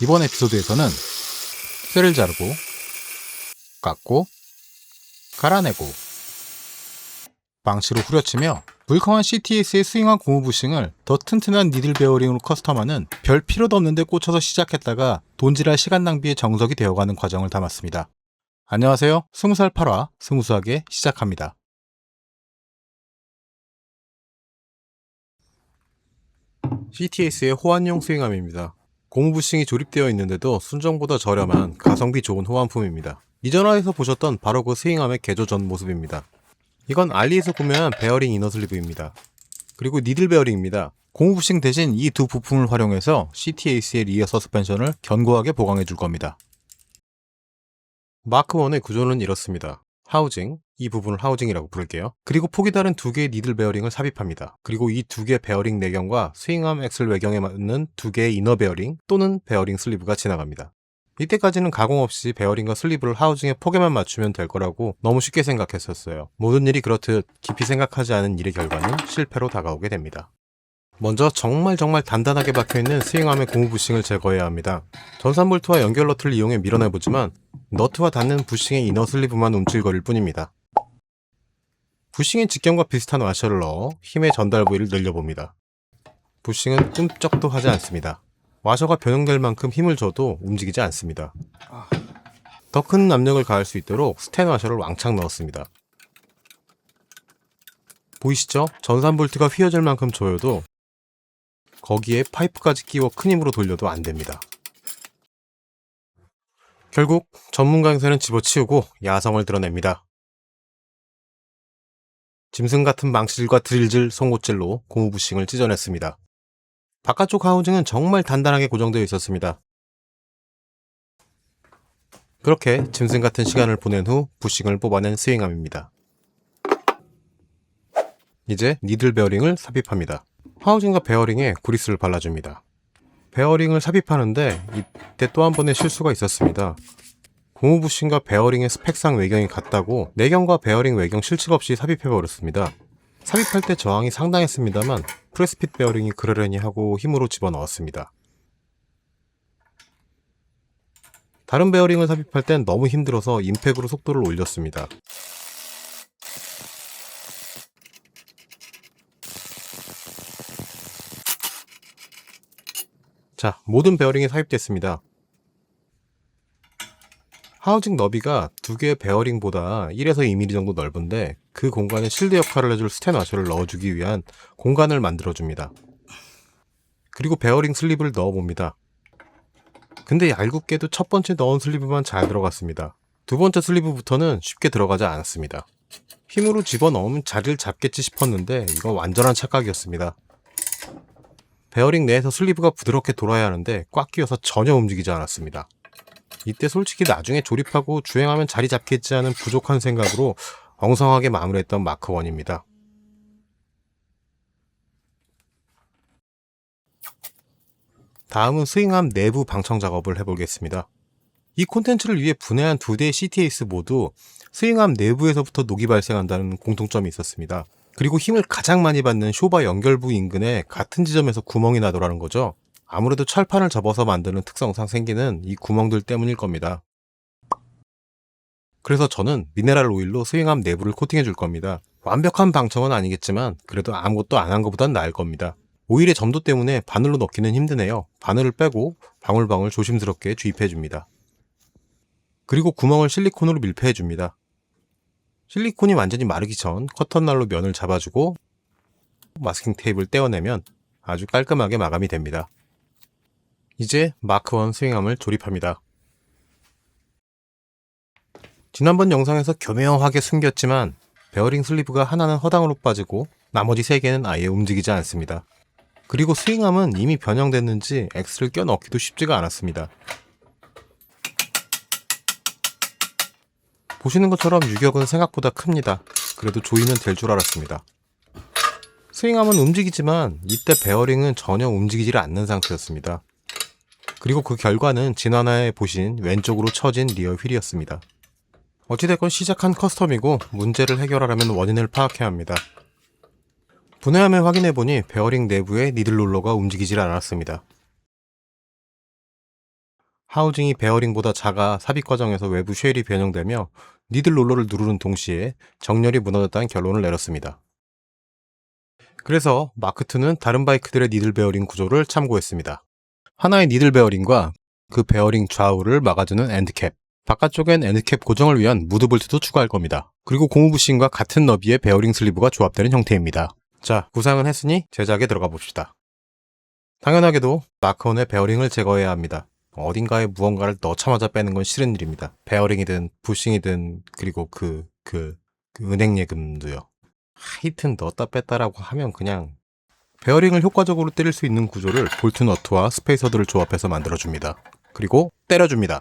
이번 에피소드에서는 쇠를 자르고 깎고 갈아내고 망치로 후려치며 물컹한 CTS의 스윙한 고무 부싱을 더 튼튼한 니들 베어링으로 커스텀하는 별 필요도 없는데 꽂혀서 시작했다가 돈질할 시간 낭비의 정석이 되어가는 과정을 담았습니다. 안녕하세요. 20살 8화 스무스하게 시작합니다. CTS의 호환용 스윙암입니다. 고무 부싱이 조립되어 있는데도 순정보다 저렴한 가성비 좋은 호환품입니다. 이전 화에서 보셨던 바로 그 스윙암의 개조 전 모습입니다. 이건 알리에서 구매한 베어링 이너 슬리브입니다. 그리고 니들 베어링입니다. 고무 부싱 대신 이 두 부품을 활용해서 CTS의 리어 서스펜션을 견고하게 보강해 줄 겁니다. 마크 1의 구조는 이렇습니다. 하우징, 이 부분을 하우징이라고 부를게요. 그리고 폭이 다른 두 개의 니들 베어링을 삽입합니다. 그리고 이 두 개의 베어링 내경과 스윙암 엑셀 외경에 맞는 두 개의 이너 베어링 또는 베어링 슬리브가 지나갑니다. 이때까지는 가공 없이 베어링과 슬리브를 하우징의 폭에만 맞추면 될 거라고 너무 쉽게 생각했었어요. 모든 일이 그렇듯 깊이 생각하지 않은 일의 결과는 실패로 다가오게 됩니다. 먼저 정말 단단하게 박혀있는 스윙암의 고무 부싱을 제거해야 합니다. 전산 볼트와 연결 너트를 이용해 밀어내보지만 너트와 닿는 부싱의 이너 슬리브만 움찔거릴 뿐입니다. 부싱의 직경과 비슷한 와셔를 넣어 힘의 전달 부위를 늘려봅니다. 부싱은 끔쩍도 하지 않습니다. 와셔가 변형될 만큼 힘을 줘도 움직이지 않습니다. 더 큰 압력을 가할 수 있도록 스텐 와셔를 왕창 넣었습니다. 보이시죠? 전산 볼트가 휘어질 만큼 조여도 거기에 파이프까지 끼워 큰 힘으로 돌려도 안됩니다. 결국 전문 강사는 집어치우고 야성을 드러냅니다. 짐승 같은 망치질과 드릴질, 송곳질로 고무 부싱을 찢어냈습니다. 바깥쪽 하우징은 정말 단단하게 고정되어 있었습니다. 그렇게 짐승 같은 시간을 보낸 후 부싱을 뽑아낸 스윙암입니다. 이제 니들 베어링을 삽입합니다. 하우징과 베어링에 그리스를 발라줍니다. 베어링을 삽입하는데 이때 또 한 번의 실수가 있었습니다. 고무 부싱과 베어링의 스펙상 외경이 같다고 내경과 베어링 외경 실측 없이 삽입해버렸습니다. 삽입할 때 저항이 상당했습니다만 프레스핏 베어링이 그러려니 하고 힘으로 집어넣었습니다. 다른 베어링을 삽입할 땐 너무 힘들어서 임팩으로 속도를 올렸습니다. 자, 모든 베어링이 삽입됐습니다. 하우징 너비가 두 개의 베어링보다 1에서 2mm 정도 넓은데 그 공간에 실드 역할을 해줄 스텐 와셔를 넣어주기 위한 공간을 만들어줍니다. 그리고 베어링 슬리브를 넣어봅니다. 근데 얄궂게도 첫 번째 넣은 슬리브만 잘 들어갔습니다. 두 번째 슬리브부터는 쉽게 들어가지 않았습니다. 힘으로 집어넣으면 자리를 잡겠지 싶었는데 이건 완전한 착각이었습니다. 베어링 내에서 슬리브가 부드럽게 돌아야 하는데 꽉 끼어서 전혀 움직이지 않았습니다. 이때 솔직히 나중에 조립하고 주행하면 자리 잡겠지 하는 부족한 생각으로 엉성하게 마무리했던 마크 1입니다. 다음은 스윙암 내부 방청 작업을 해보겠습니다. 이 콘텐츠를 위해 분해한 두 대의 CTS 모두 스윙암 내부에서부터 녹이 발생한다는 공통점이 있었습니다. 그리고 힘을 가장 많이 받는 쇼바 연결부 인근에 같은 지점에서 구멍이 나더라는 거죠. 아무래도 철판을 접어서 만드는 특성상 생기는 이 구멍들 때문일 겁니다. 그래서 저는 미네랄 오일로 스윙암 내부를 코팅해 줄 겁니다. 완벽한 방청은 아니겠지만 그래도 아무것도 안 한 것보단 나을 겁니다. 오일의 점도 때문에 바늘로 넣기는 힘드네요. 바늘을 빼고 방울방울 조심스럽게 주입해 줍니다. 그리고 구멍을 실리콘으로 밀폐해 줍니다. 실리콘이 완전히 마르기 전 커터날로 면을 잡아주고 마스킹 테이프를 떼어내면 아주 깔끔하게 마감이 됩니다. 이제 마크 1 스윙암을 조립합니다. 지난번 영상에서 교묘하게 숨겼지만 베어링 슬리브가 하나는 허당으로 빠지고 나머지 3개는 아예 움직이지 않습니다. 그리고 스윙암은 이미 변형됐는지 엑스를 껴넣기도 쉽지가 않았습니다. 보시는 것처럼 유격은 생각보다 큽니다. 그래도 조이면 될 줄 알았습니다. 스윙암은 움직이지만 이때 베어링은 전혀 움직이지 않는 상태였습니다. 그리고 그 결과는 지난화에 보신 왼쪽으로 처진 리어 휠이었습니다. 어찌됐건 시작한 커스텀이고 문제를 해결하려면 원인을 파악해야 합니다. 분해함을 확인해보니 베어링 내부에 니들 롤러가 움직이질 않았습니다. 하우징이 베어링보다 작아 삽입 과정에서 외부 쉐일이 변형되며 니들 롤러를 누르는 동시에 정렬이 무너졌다는 결론을 내렸습니다. 그래서 마크2는 다른 바이크들의 니들 베어링 구조를 참고했습니다. 하나의 니들 베어링과 그 베어링 좌우를 막아주는 엔드캡, 바깥쪽엔 엔드캡 고정을 위한 무드볼트도 추가할 겁니다. 그리고 고무 부싱과 같은 너비의 베어링 슬리브가 조합되는 형태입니다. 자, 구상은 했으니 제작에 들어가 봅시다. 당연하게도 마크1의 베어링을 제거해야 합니다. 어딘가에 무언가를 넣자마자 빼는 건 싫은 일입니다. 베어링이든 부싱이든 그리고 그 은행 예금도요. 하여튼 넣었다 뺐다라고 하면 그냥 베어링을 효과적으로 때릴 수 있는 구조를 볼트 너트와 스페이서들을 조합해서 만들어줍니다. 그리고 때려줍니다.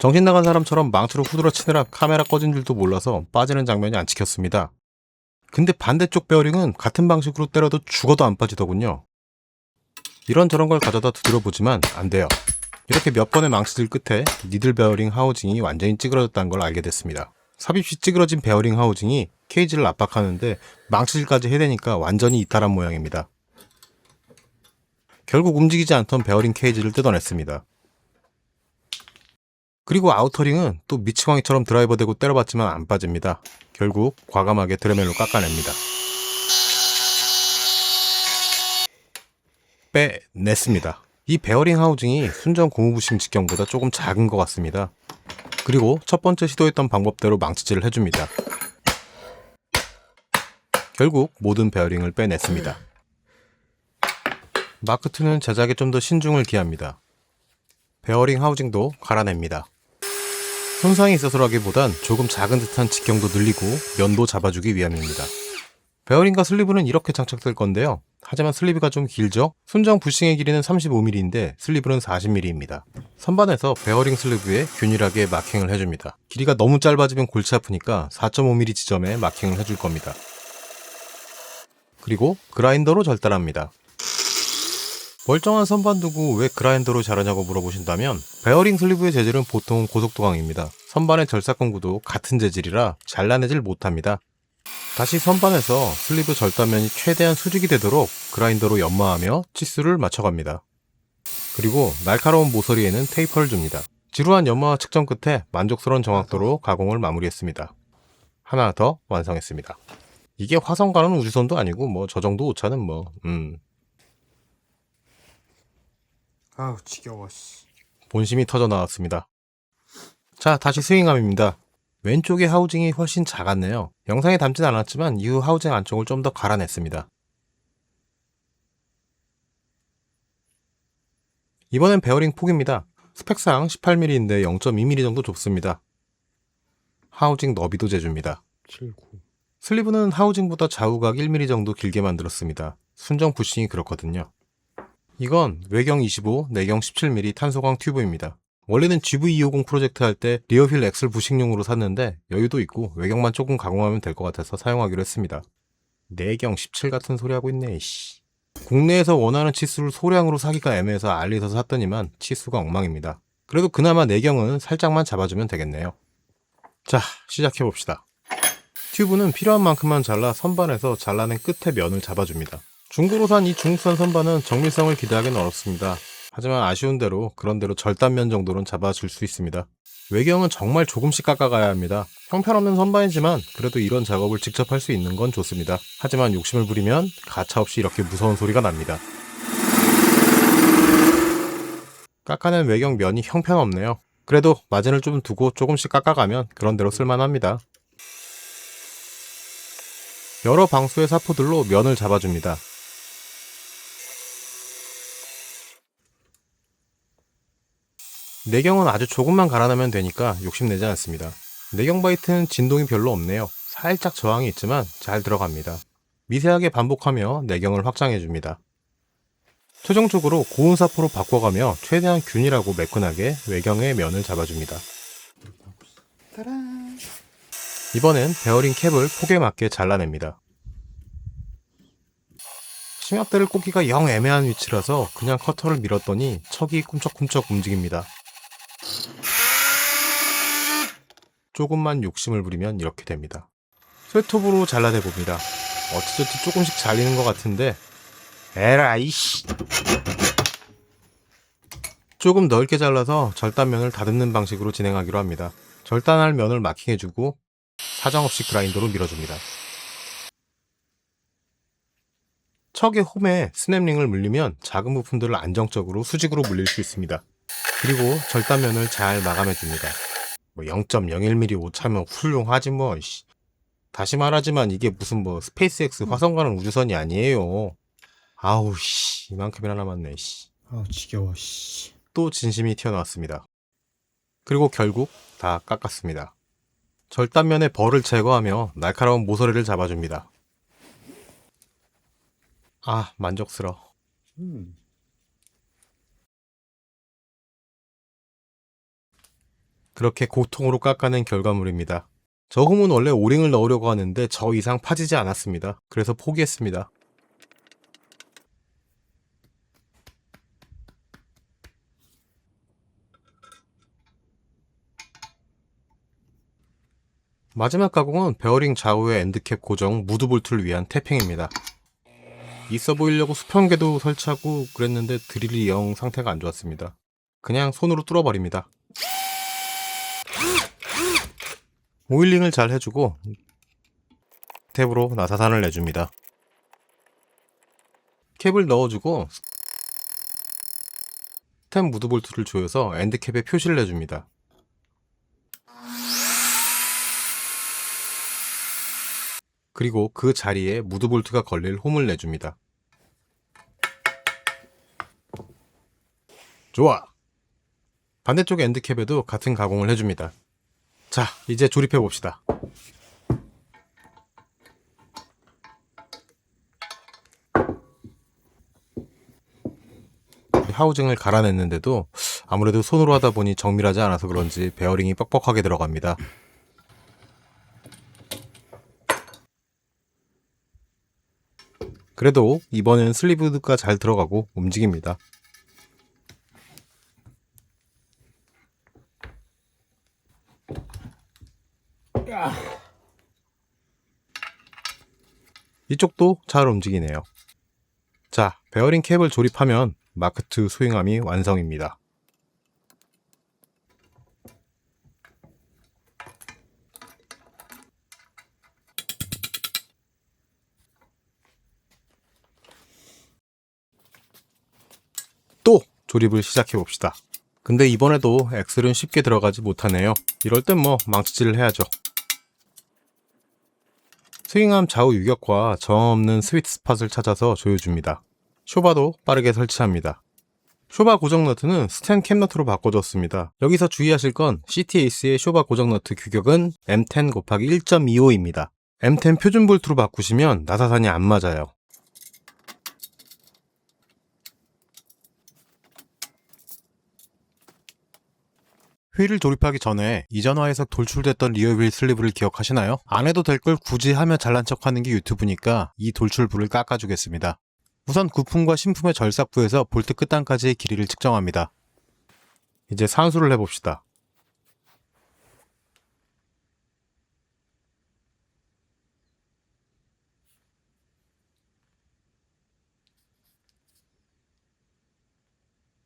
정신 나간 사람처럼 망치로 후드러 치느라 카메라 꺼진 줄도 몰라서 빠지는 장면이 안 찍혔습니다. 근데 반대쪽 베어링은 같은 방식으로 때려도 죽어도 안 빠지더군요. 이런저런 걸 가져다 두드려보지만 안 돼요. 이렇게 몇 번의 망치질 끝에 니들 베어링 하우징이 완전히 찌그러졌다는 걸 알게 됐습니다. 삽입 시 찌그러진 베어링 하우징이 케이지를 압박하는데 망치질까지 해대니까 완전히 이탈한 모양입니다. 결국 움직이지 않던 베어링 케이지를 뜯어냈습니다. 그리고 아우터링은 또 미치광이처럼 드라이버 대고 때려봤지만 안 빠집니다. 결국 과감하게 드레멜로 깎아냅니다. 빼냈습니다. 이 베어링 하우징이 순정 고무 부싱 직경보다 조금 작은 것 같습니다. 그리고 첫 번째 시도했던 방법대로 망치질을 해줍니다. 결국 모든 베어링을 빼냈습니다. 마크2는 제작에 좀 더 신중을 기합니다. 베어링 하우징도 갈아냅니다. 손상이 있어서라기보단 조금 작은 듯한 직경도 늘리고 면도 잡아주기 위함입니다. 베어링과 슬리브는 이렇게 장착될 건데요. 하지만 슬리브가 좀 길죠? 순정 부싱의 길이는 35mm인데 슬리브는 40mm입니다. 선반에서 베어링 슬리브에 균일하게 마킹을 해줍니다. 길이가 너무 짧아지면 골치 아프니까 4.5mm 지점에 마킹을 해줄 겁니다. 그리고 그라인더로 절단합니다. 멀쩡한 선반 두고 왜 그라인더로 자르냐고 물어보신다면 베어링 슬리브의 재질은 보통 고속도강입니다. 선반의 절삭근구도 같은 재질이라 잘라내질 못합니다. 다시 선반에서 슬리브 절단면이 최대한 수직이 되도록 그라인더로 연마하며 치수를 맞춰갑니다. 그리고 날카로운 모서리에는 테이퍼를 줍니다. 지루한 연마와 측정 끝에 만족스러운 정확도로 가공을 마무리했습니다. 하나 더 완성했습니다. 이게 화성 가는 우주선도 아니고 뭐 저 정도 오차는 아우 지겨워 씨. 본심이 터져 나왔습니다. 자, 다시 스윙함입니다. 왼쪽의 하우징이 훨씬 작았네요. 영상에 담진 않았지만 이후 하우징 안쪽을 좀 더 갈아냈습니다. 이번엔 베어링 폭입니다. 스펙상 18mm인데 0.2mm 정도 좁습니다. 하우징 너비도 재줍니다. 7, 9. 슬리브는 하우징보다 좌우각 1mm 정도 길게 만들었습니다. 순정 부싱이 그렇거든요. 이건 외경 25, 내경 17mm 탄소광 튜브입니다. 원래는 GV250 프로젝트 할 때 리어휠 엑셀 부식용으로 샀는데 여유도 있고 외경만 조금 가공하면 될 것 같아서 사용하기로 했습니다. 내경 17 같은 소리 하고 있네, 씨. 국내에서 원하는 치수를 소량으로 사기가 애매해서 알리에서 샀더니만 치수가 엉망입니다. 그래도 그나마 내경은 살짝만 잡아주면 되겠네요. 자, 시작해봅시다. 튜브는 필요한 만큼만 잘라 선반에서 잘라낸 끝에 면을 잡아줍니다. 중고로 산 이 중국산 선반은 정밀성을 기대하기는 어렵습니다. 하지만 아쉬운 대로 그런 대로 절단면 정도는 잡아줄 수 있습니다. 외경은 정말 조금씩 깎아가야 합니다. 형편없는 선반이지만 그래도 이런 작업을 직접 할 수 있는 건 좋습니다. 하지만 욕심을 부리면 가차없이 이렇게 무서운 소리가 납니다. 깎아낸 외경 면이 형편없네요. 그래도 마진을 좀 두고 조금씩 깎아가면 그런 대로 쓸만합니다. 여러 방수의 사포들로 면을 잡아줍니다. 내경은 아주 조금만 갈아내면 되니까 욕심내지 않습니다. 내경 바이트는 진동이 별로 없네요. 살짝 저항이 있지만 잘 들어갑니다. 미세하게 반복하며 내경을 확장해줍니다. 최종적으로 고운 사포로 바꿔가며 최대한 균일하고 매끈하게 외경의 면을 잡아줍니다. 따란. 이번엔 베어링 캡을 폭에 맞게 잘라냅니다. 심압대를 꽂기가 영 애매한 위치라서 그냥 커터를 밀었더니 척이 꿈쩍꿈쩍 움직입니다. 조금만 욕심을 부리면 이렇게 됩니다. 쇠톱으로 잘라내봅니다. 어찌저찌 조금씩 잘리는 것 같은데 에라이씨. 조금 넓게 잘라서 절단면을 다듬는 방식으로 진행하기로 합니다. 절단할 면을 마킹해주고 사정없이 그라인더로 밀어줍니다. 척의 홈에 스냅링을 물리면 작은 부품들을 안정적으로 수직으로 물릴 수 있습니다. 그리고 절단면을 잘 마감해줍니다. 0.01mm 오차면 훌륭하지 뭐. 다시 말하지만 이게 무슨 스페이스X 화성 가는 우주선이 아니에요. 아우 이만큼이나 남았네. 아우 지겨워 씨. 또 진심이 튀어나왔습니다. 그리고 결국 다 깎았습니다. 절단면의 벌을 제거하며 날카로운 모서리를 잡아줍니다. 아, 만족스러워. 그렇게 고통으로 깎아낸 결과물입니다. 저 홈은 원래 오링을 넣으려고 하는데 저 이상 파지지 않았습니다. 그래서 포기했습니다. 마지막 가공은 베어링 좌우의 엔드캡 고정 무드볼트를 위한 태핑입니다. 있어 보이려고 수평궤도 설치하고 그랬는데 드릴이 영 상태가 안 좋았습니다. 그냥 손으로 뚫어버립니다. 오일링을 잘 해주고 탭으로 나사산을 내줍니다. 캡을 넣어주고 스텝 무드볼트를 조여서 엔드캡에 표시를 내줍니다. 그리고 그 자리에 무드볼트가 걸릴 홈을 내줍니다. 좋아! 반대쪽 엔드캡에도 같은 가공을 해줍니다. 자, 이제 조립해봅시다. 하우징을 갈아냈는데도 아무래도 손으로 하다 보니 정밀하지 않아서 그런지 베어링이 뻑뻑하게 들어갑니다. 그래도 이번엔 슬리브가 잘 들어가고 움직입니다. 이쪽도 잘 움직이네요. 자, 베어링 캡을 조립하면 마크2 스윙암이 완성입니다. 또 조립을 시작해봅시다. 근데 이번에도 엑셀은 쉽게 들어가지 못하네요. 이럴 땐 망치질을 해야죠. 스윙암 좌우 유격과 저항 없는 스위트 스팟을 찾아서 조여줍니다. 쇼바도 빠르게 설치합니다. 쇼바 고정 너트는 스텐 캡 너트로 바꿔줬습니다. 여기서 주의하실 건 CTAce의 쇼바 고정 너트 규격은 M10 곱하기 1.25입니다. M10 표준 볼트로 바꾸시면 나사산이 안 맞아요. 휠을 조립하기 전에 이전화에서 돌출됐던 리어휠 슬리브를 기억하시나요? 안 해도 될 걸 굳이 하며 잘난 척하는 게 유튜브니까 이 돌출부를 깎아주겠습니다. 우선 구품과 신품의 절삭부에서 볼트 끝단까지의 길이를 측정합니다. 이제 산수를 해봅시다.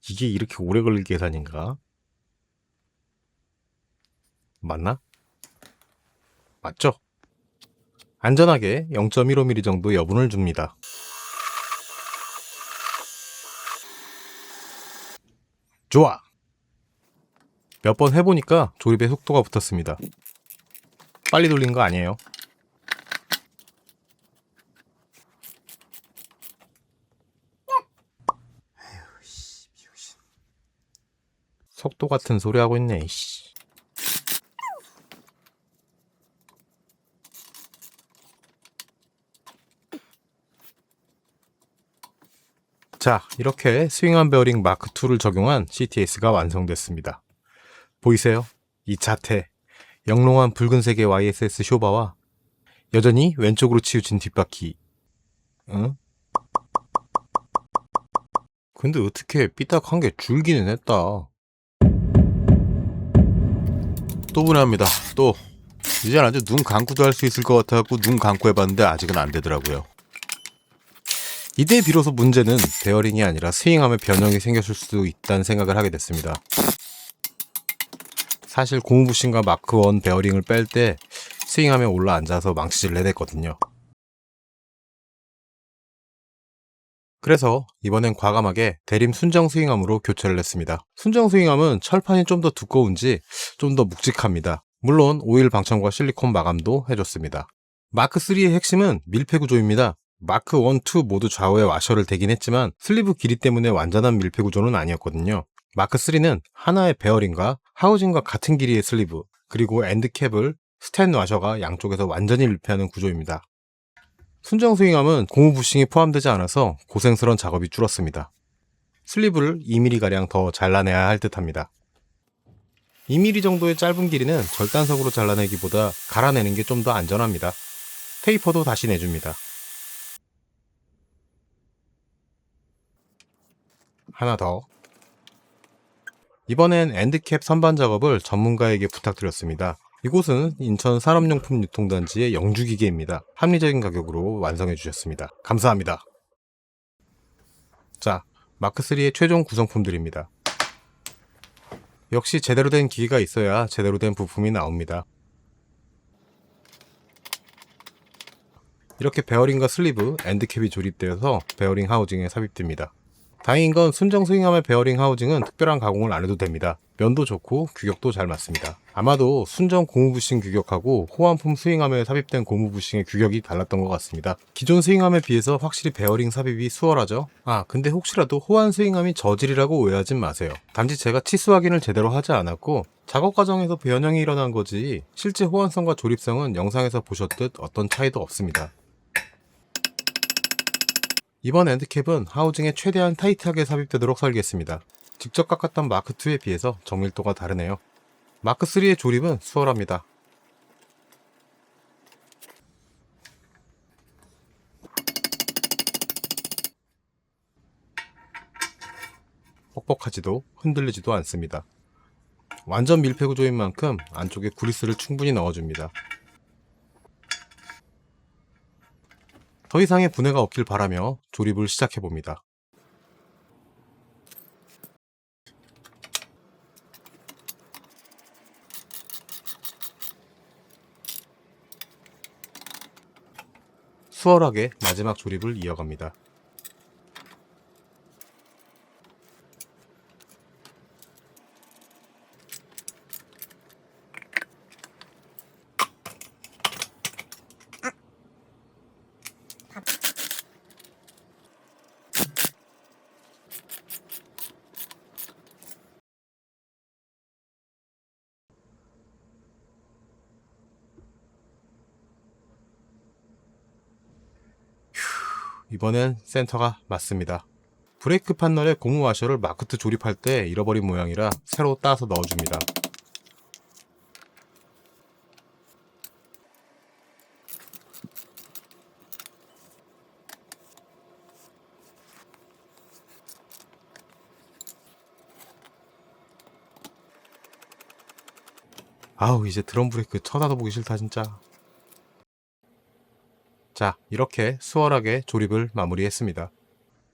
이게 이렇게 오래 걸릴 계산인가? 맞나? 맞죠? 안전하게 0.15mm 정도 여분을 줍니다. 좋아! 몇 번 해보니까 조립에 속도가 붙었습니다. 빨리 돌린 거 아니에요. 속도 같은 소리 하고 있네, 이씨. 자, 이렇게 스윙암 베어링 마크2를 적용한 CTS가 완성됐습니다. 보이세요? 이 자태, 영롱한 붉은색의 YSS 쇼바와 여전히 왼쪽으로 치우친 뒷바퀴. 응? 근데 어떻게 삐딱한 게 줄기는 했다. 또 분해합니다. 또. 이젠 아주 눈 감고도 할 수 있을 것 같아갖고 눈 감고 해봤는데 아직은 안 되더라고요. 이때 비로소 문제는 베어링이 아니라 스윙함에 변형이 생겼을 수도 있다는 생각을 하게 됐습니다. 사실 고무 부싱과 마크 1 베어링을 뺄 때 스윙함에 올라 앉아서 망치질 내댔거든요. 그래서 이번엔 과감하게 대림 순정 스윙함으로 교체를 했습니다. 순정 스윙함은 철판이 좀 더 두꺼운지 좀 더 묵직합니다. 물론 오일 방청과 실리콘 마감도 해줬습니다. 마크 3의 핵심은 밀폐 구조입니다. 마크 1, 2 모두 좌우에 와셔를 대긴 했지만 슬리브 길이 때문에 완전한 밀폐 구조는 아니었거든요. 마크 3는 하나의 베어링과 하우징과 같은 길이의 슬리브, 그리고 엔드캡을 스텐 와셔가 양쪽에서 완전히 밀폐하는 구조입니다. 순정 스윙함은 고무 부싱이 포함되지 않아서 고생스러운 작업이 줄었습니다. 슬리브를 2mm가량 더 잘라내야 할 듯합니다. 2mm 정도의 짧은 길이는 절단석으로 잘라내기보다 갈아내는 게 좀 더 안전합니다. 테이퍼도 다시 내줍니다. 하나 더. 이번엔 엔드캡 선반 작업을 전문가에게 부탁드렸습니다. 이곳은 인천 산업용품 유통단지의 영주기계입니다. 합리적인 가격으로 완성해 주셨습니다. 감사합니다. 자, 마크3의 최종 구성품들입니다. 역시 제대로 된 기계가 있어야 제대로 된 부품이 나옵니다. 이렇게 베어링과 슬리브, 엔드캡이 조립되어서 베어링 하우징에 삽입됩니다. 다행인 건 순정 스윙함의 베어링 하우징은 특별한 가공을 안 해도 됩니다. 면도 좋고 규격도 잘 맞습니다. 아마도 순정 고무 부싱 규격하고 호환품 스윙함에 삽입된 고무 부싱의 규격이 달랐던 것 같습니다. 기존 스윙함에 비해서 확실히 베어링 삽입이 수월하죠? 근데 혹시라도 호환 스윙함이 저질이라고 오해하진 마세요. 단지 제가 치수 확인을 제대로 하지 않았고 작업 과정에서 변형이 일어난 거지 실제 호환성과 조립성은 영상에서 보셨듯 어떤 차이도 없습니다. 이번 엔드캡은 하우징에 최대한 타이트하게 삽입되도록 설계했습니다. 직접 깎았던 마크2에 비해서 정밀도가 다르네요. 마크3의 조립은 수월합니다. 뻑뻑하지도 흔들리지도 않습니다. 완전 밀폐 구조인 만큼 안쪽에 그리스를 충분히 넣어줍니다. 더 이상의 분해가 없길 바라며 조립을 시작해봅니다. 수월하게 마지막 조립을 이어갑니다. 이번엔 센터가 맞습니다. 브레이크 판넬에 고무 와셔를 마크2 조립할 때 잃어버린 모양이라 새로 따서 넣어줍니다. 아우, 이제 드럼 브레이크 쳐다도 보기 싫다 진짜. 자, 이렇게 수월하게 조립을 마무리했습니다.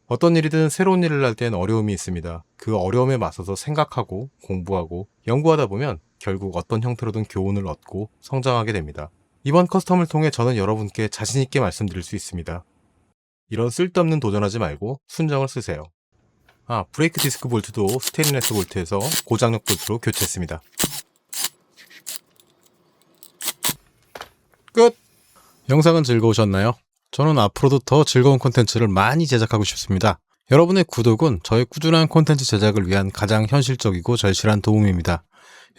어떤 일이든 새로운 일을 할 땐 어려움이 있습니다. 그 어려움에 맞서서 생각하고 공부하고 연구하다 보면 결국 어떤 형태로든 교훈을 얻고 성장하게 됩니다. 이번 커스텀을 통해 저는 여러분께 자신있게 말씀드릴 수 있습니다. 이런 쓸데없는 도전하지 말고 순정을 쓰세요. 브레이크 디스크 볼트도 스테인리스 볼트에서 고장력 볼트로 교체했습니다. 끝! 영상은 즐거우셨나요? 저는 앞으로도 더 즐거운 콘텐츠를 많이 제작하고 싶습니다. 여러분의 구독은 저의 꾸준한 콘텐츠 제작을 위한 가장 현실적이고 절실한 도움입니다.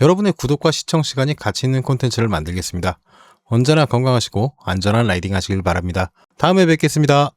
여러분의 구독과 시청 시간이 가치 있는 콘텐츠를 만들겠습니다. 언제나 건강하시고 안전한 라이딩 하시길 바랍니다. 다음에 뵙겠습니다.